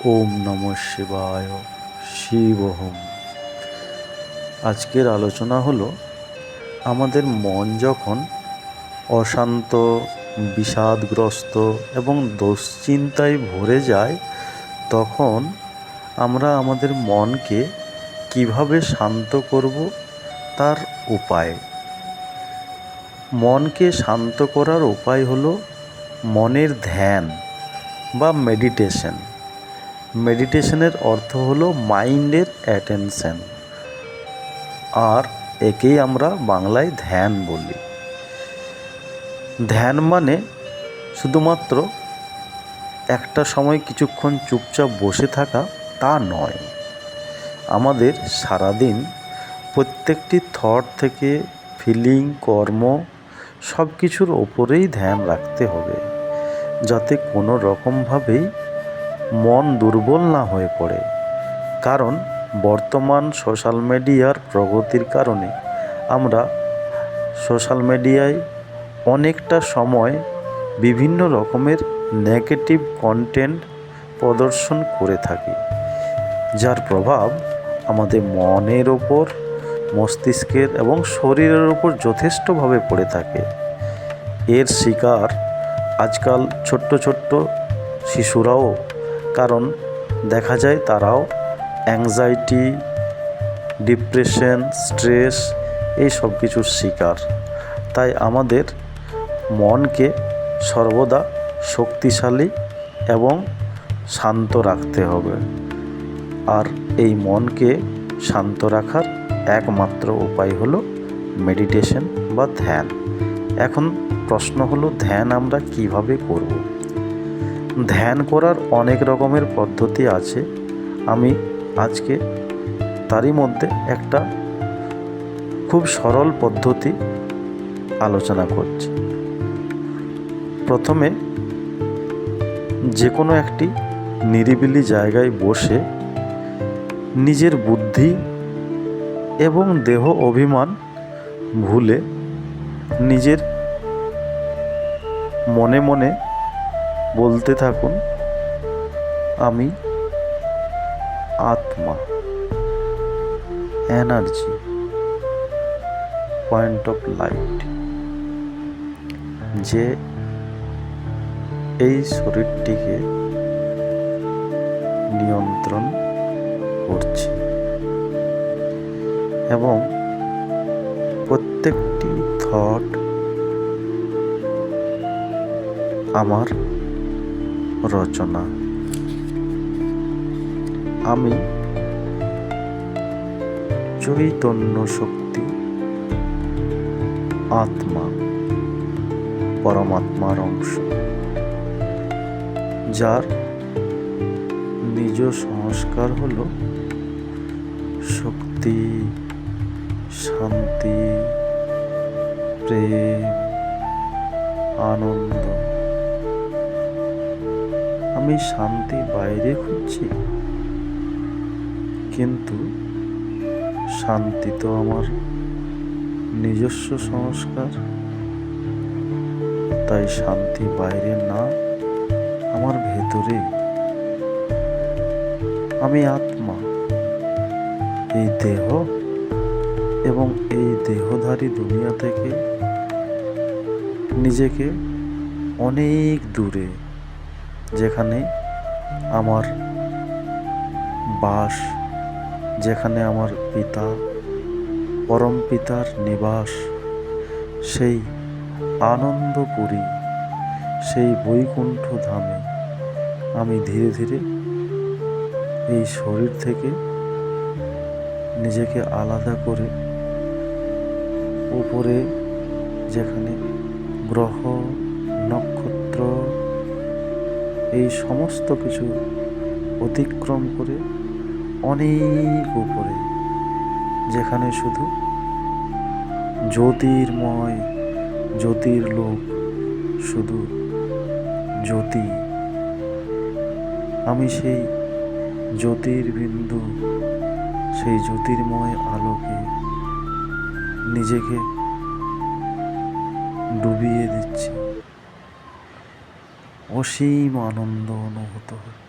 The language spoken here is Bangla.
ওম নমঃ শিবায় শিবহোম। আজকের আলোচনা হলো আমাদের মন যখন অশান্ত, বিষাদগ্রস্ত এবং দুশ্চিন্তায় ভরে যায়, তখন আমরা আমাদের মনকে কিভাবে শান্ত করব তার উপায়। মনকে শান্ত করার উপায় হলো মনের ধ্যান বা মেডিটেশন। মেডিটেশনের অর্থ হলো মাইন্ডের অ্যাটেনশন, আর একেই আমরা বাংলায় ধ্যান বলি। ধ্যান মানে শুধুমাত্র একটা সময় কিছুক্ষণ চুপচাপ বসে থাকা তা নয়। আমাদের সারাদিন প্রত্যেকটি থট থেকে ফিলিং, কর্ম সব কিছুর ওপরেই ধ্যান রাখতে হবে, যাতে কোনো রকমভাবেই মন দুর্বল না হয়ে পড়ে। কারণ বর্তমান সোশ্যাল মিডিয়ার প্রগতির কারণে আমরা সোশ্যাল মিডিয়ায় অনেকটা সময় বিভিন্ন রকমের নেগেটিভ কন্টেন্ট প্রদর্শন করে থাকি, যার প্রভাব আমাদের মনের ওপর, মস্তিষ্কের এবং শরীরের ওপর যথেষ্টভাবে পড়ে থাকে। এর শিকার আজকাল ছোট্ট ছোট্ট শিশুরাও, কারণ দেখা যায় তারাও অ্যাংজাইটি, ডিপ্রেশন, স্ট্রেস এই সব কিছুর শিকার। তাই আমাদের মনকে সর্বদা শক্তিশালী এবং শান্ত রাখতে হবে, আর এই মনকে শান্ত রাখার একমাত্র উপায় হলো মেডিটেশন বা ধ্যান। এখন প্রশ্ন হলো, ধ্যান আমরা কিভাবে করব? ধ্যান করার অনেক রকমের পদ্ধতি আছে। আমি আজকে তারই মধ্যে একটা খুব সরল পদ্ধতি আলোচনা করছি। প্রথমে যে কোনো একটি নিরিবিলি জায়গায় বসে নিজের বুদ্ধি এবং দেহ অভিমান ভুলে নিজের মনে মনে বলতে থাকুন, আমি আত্মা, এনার্জি, পয়েন্ট অফ লাইট, যে এই শরীরটিকে নিয়ন্ত্রণ করছি এবং প্রত্যেকটি থট আমার রচনা। আমি চৈতন্য শক্তি, আত্মা, পরমাত্মার অংশ, যার নিজ সংস্কার হলো শক্তি, শান্তি, প্রেম, আনন্দ। আমি শান্তি বাইরে খুঁজছি, কিন্তু শান্তি তো আমার নিজস্ব সংস্কার। তাই শান্তি বাইরে না, আমার ভেতরে। আমি আত্মা, এই দেহ এবং এই দেহধারী দুনিয়া থেকে নিজেকে অনেক দূরে, যেখানে আমার বাস, যেখানে আমার পিতা, পরম পিতার নিবাস, সেই আনন্দপুরী, সেই বৈকুণ্ঠ ধামে আমি ধীরে ধীরে এই শরীর থেকে নিজেকে আলাদা করে উপরে, যেখানে গ্রহ, নক্ষত্র এই সমস্ত কিছু অতিক্রম করে অনেক উপরে, যেখানে শুধু জ্যোতির্ময়, জ্যোতির্লোক, শুধু জ্যোতি। আমি সেই জ্যোতির্বিন্দু, সেই জ্যোতির্ময় আলোকে নিজেকে ডুবিয়ে দিচ্ছি। অসীম আনন্দ অনুভূত হচ্ছে।